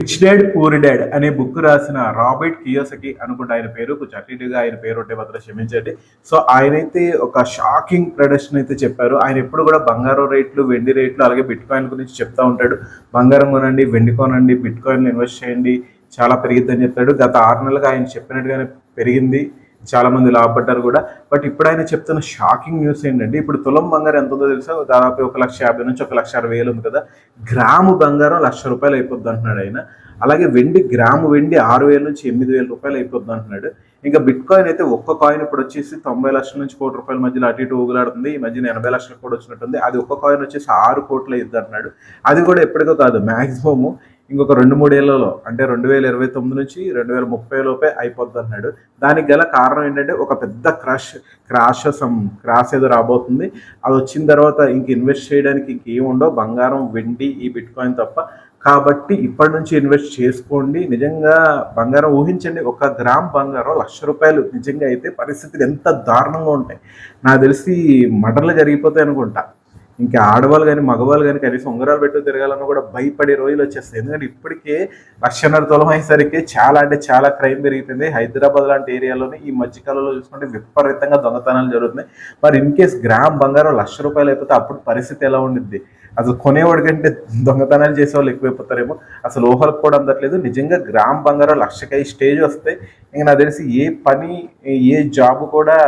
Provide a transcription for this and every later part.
Rich dad poor dad అనే book రాసిన Robert Kiyosaki అనుకుంటే ఆయన పేరు, కొంచెం అటు ఇటుగా ఆయన పేరు ఉంటే మాత్రం క్షమించండి. సో ఆయనైతే ఒక షాకింగ్ ప్రొడక్షన్ అయితే చెప్పారు. ఆయన ఎప్పుడు కూడా బంగారం రేట్లు, వెండి రేట్లు, అలాగే బిట్ కాయిన్ గురించి చెప్తా ఉంటాడు. బంగారం కొనండి, వెండి కొనండి, బిట్ కాయిన్ ఇన్వెస్ట్ చేయండి, చాలా పెరిగిద్దని చెప్తాడు. గత 6 నెలలుగా ఆయన చెప్పినట్టుగానే పెరిగింది, చాలా మంది లాభపడ్డారు కూడా. బట్ ఇప్పుడు ఆయన చెప్తున్న షాకింగ్ న్యూస్ ఏంటంటే, ఇప్పుడు తులం బంగారం ఎంత ఉందో తెలుసా? దాదాపు 1,50,000 నుంచి 1,60,000 ఉంది కదా. గ్రాము బంగారం ₹1,00,000 అయిపోద్ది అంటున్నాడు ఆయన. అలాగే వెండి, గ్రాము వెండి 6,000 నుంచి 8,000 రూపాయలు అయిపోద్ది అంటున్నాడు. ఇంకా బిట్ కాయిన్ అయితే ఒక్క కాయిన్ ఇప్పుడు వచ్చేసి 90 లక్షల నుంచి ₹1,00,00,000 మధ్యలో అటు ఇటు ఊగులాడుతుంది. ఈ మధ్యన 80 లక్షలకు కూడా వచ్చినట్టుంది. అది ఒక్క కాయిన్ వచ్చేసి 6 కోట్లు అయ్యిద్ది అంటున్నాడు. అది కూడా ఎప్పటికో కాదు, మ్యాక్సిమము ఇంకొక 2-3 ఏళ్లలో, అంటే 2029 నుంచి 2030 లోపే అయిపోద్ది అన్నాడు. దానికి గల కారణం ఏంటంటే, ఒక పెద్ద క్రాష్ ఏదో రాబోతుంది. అది వచ్చిన తర్వాత ఇంక ఇన్వెస్ట్ చేయడానికి ఇంకేం ఉండవు, బంగారం, వెండి, ఈ బిట్ కాయిన్ తప్ప. కాబట్టి ఇప్పటి నుంచి ఇన్వెస్ట్ చేసుకోండి. నిజంగా బంగారం ఊహించండి, 1 గ్రామ్ బంగారం ₹1,00,000 నిజంగా అయితే పరిస్థితులు ఎంత దారుణంగా ఉంటాయి. నాకు తెలిసి మటర్లు జరిగిపోతాయి అనుకుంటా. ఇంకా ఆడవాళ్ళు కానీ మగవాళ్ళు కానీ కనీసం ఉంగరాలు పెట్టు తిరగాలన్నా కూడా భయపడే రోజులు వచ్చేస్తాయి. ఎందుకంటే ఇప్పటికే 1,50,000 తులం అయ్యేసరికి చాలా అంటే చాలా క్రైమ్ పెరిగిపోయింది. హైదరాబాద్ లాంటి ఏరియాలోనే ఈ మధ్యకాలంలో చూసుకుంటే విపరీతంగా దొంగతనాలు జరుగుతున్నాయి. మరి ఇన్ కేస్ గ్రామ్ బంగారం ₹1,00,000 అయిపోతే అప్పుడు పరిస్థితి ఎలా ఉండిద్ది? అసలు కొనేవాడి కంటే దొంగతనాలు చేసేవాళ్ళు ఎక్కువైపోతారేమో. అసలు ఊహలకు కూడా అందట్లేదు. నిజంగా గ్రామ్ బంగారం 1,00,000 స్టేజ్ వస్తే ఇంక నాకు తెలిసి ఏ పని, ఏ జాబ్ కూడా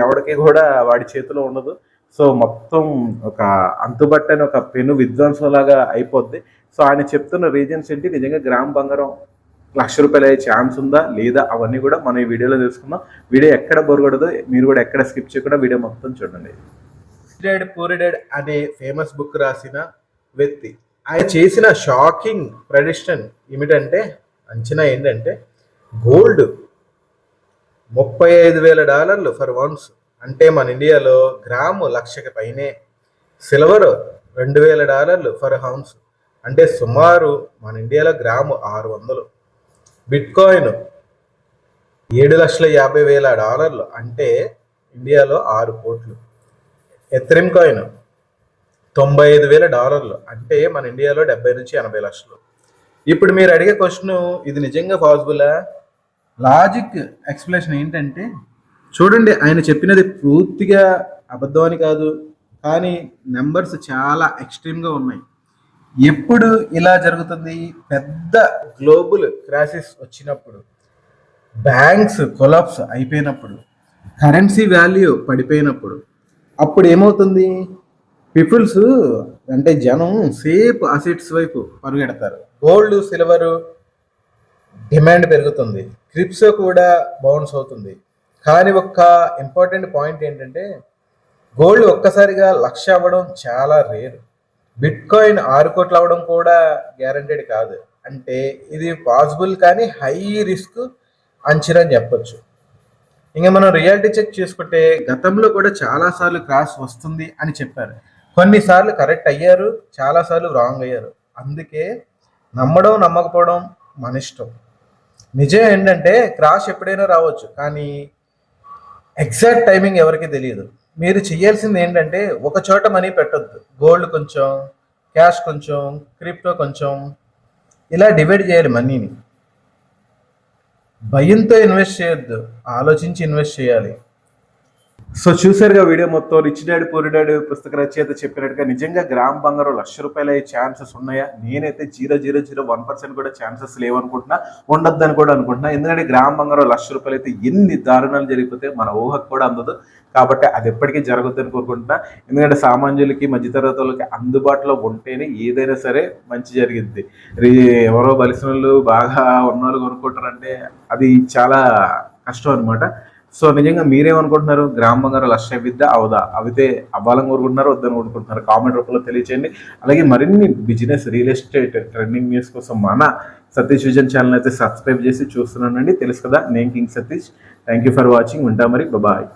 ఎవరికి కూడా వాడి చేతిలో ఉండదు. సో మొత్తం ఒక అంతుబట్టని ఒక పెను విధ్వంసంలాగా అయిపోద్ది. సో ఆయన చెప్తున్న రీజన్స్ ఏంటి, నిజంగా గ్రామ్ బంగారం ₹1,00,000 అయ్యే ఛాన్స్ ఉందా లేదా, అవన్నీ కూడా మనం ఈ వీడియోలో తెలుసుకుందాం. వీడియో ఎక్కడ బొరగడదు, మీరు కూడా ఎక్కడ స్కిప్ చేయకుండా వీడియో మొత్తం చూడండి. రిచ్ డాడ్ పూర్ డాడ్ అనే ఫేమస్ బుక్ రాసిన వ్యక్తి ఆయన చేసిన షాకింగ్ ప్రెడిక్షన్ ఏమిటంటే, అంచనా ఏంటంటే, గోల్డ్ $35,000 ఫర్ వన్స్, అంటే మన ఇండియాలో గ్రాము 1,00,000కి పైనే. సిల్వర్ $2,000 ఫర్ హౌన్స్, అంటే సుమారు మన ఇండియాలో గ్రాము 600. బిట్ కాయిన్ $7,50,000, అంటే ఇండియాలో 6 కోట్లు. ఎథరియం కాయిన్ $95,000, అంటే మన ఇండియాలో 70 నుంచి 80 లక్షలు. ఇప్పుడు మీరు అడిగే క్వశ్చన్, ఇది నిజంగా పాసిబులా? లాజిక్ ఎక్స్ప్లెనేషన్ ఏంటంటే, చూడండి, ఆయన చెప్పినది పూర్తిగా అబద్ధం అని కాదు, కానీ నెంబర్స్ చాలా ఎక్స్ట్రీమ్గా ఉన్నాయి. ఎప్పుడు ఇలా జరుగుతుంది? పెద్ద గ్లోబల్ క్రైసిస్ వచ్చినప్పుడు, బ్యాంక్స్ కొలాప్స్ అయిపోయినప్పుడు, కరెన్సీ వాల్యూ పడిపోయినప్పుడు, అప్పుడు ఏమవుతుంది? పీపుల్స్, అంటే జనం సేఫ్ అసెట్స్ వైపు పరుగెడతారు. గోల్డ్, సిల్వర్ డిమాండ్ పెరుగుతుంది, క్రిప్టో కూడా బౌన్స్ అవుతుంది. కానీ ఒక్క ఇంపార్టెంట్ పాయింట్ ఏంటంటే, గోల్డ్ ఒక్కసారిగా 1,00,000 అవ్వడం చాలా రేర్. బిట్ కాయిన్ 6 కోట్లు అవ్వడం కూడా గ్యారంటెడ్ కాదు. అంటే ఇది పాసిబుల్, కానీ హై రిస్క్ అంచనా అని చెప్పొచ్చు. ఇంకా మనం రియాలిటీ చెక్ చేసుకుంటే, గతంలో కూడా చాలాసార్లు క్రాష్ వస్తుంది అని చెప్పారు. కొన్నిసార్లు కరెక్ట్ అయ్యారు, చాలాసార్లు రాంగ్ అయ్యారు. అందుకే నమ్మడం నమ్మకపోవడం మన ఇష్టం. నిజం ఏంటంటే, క్రాష్ ఎప్పుడైనా రావచ్చు, కానీ ఎగ్జాక్ట్ టైమింగ్ ఎవరికి తెలియదు. మీరు చేయాల్సింది ఏంటంటే, ఒక చోట మనీ పెట్టొద్దు. గోల్డ్ కొంచెం, క్యాష్ కొంచెం, క్రిప్టో కొంచెం, ఇలా డివైడ్ చేయాలి మనీని. భయంతో ఇన్వెస్ట్ చేయొద్దు, ఆలోచించి ఇన్వెస్ట్ చేయాలి. సో చూసారుగా వీడియో మొత్తం. రిచ్ డాడ్ పూర్ డాడ్ పుస్తక రచయిత చెప్పినట్టుగా నిజంగా గ్రామ్ బంగారం ₹1,00,000 అయ్యే ఛాన్సెస్ ఉన్నాయా? నేనైతే 0.001% కూడా ఛాన్సెస్ లేవనుకుంటున్నా, ఉండొద్దని కూడా అనుకుంటున్నా. ఎందుకంటే గ్రామ్ బంగారం ₹1,00,000 అయితే ఎన్ని దారుణాలు జరిగిపోతే మన ఊహకు కూడా అందదు. కాబట్టి అది ఎప్పటికీ జరగొద్దని కోరుకుంటున్నా. ఎందుకంటే సామాన్యులకి, మధ్యతరగతి వాళ్ళకి అందుబాటులో ఉంటేనే ఏదైనా సరే మంచి జరిగిద్ది. ఎవరో బలిసిన వాళ్ళు, బాగా ఉన్నవాళ్ళు కొనుక్కుంటారంటే అది చాలా కష్టం అనమాట. సో నిజంగా మీరేమనుకుంటున్నారు? గ్రామ్ బంగారం 1,00,000 అవిద్దా అవదా? అవితే అవ్వాలని కోరుకుంటున్నారు, వద్దని కోరుకుంటున్నారు? కామెంట్ రూపంలో తెలియచేయండి. అలాగే మరిన్ని business, real estate, trending news కోసం మన సతీష్ విజన్ ఛానల్ అయితే సబ్స్క్రైబ్ చేసి చూస్తున్నానండి. తెలుసు కదా, నేను king Satish. Thank you for watching. ఉంటా మరి, బాయ్.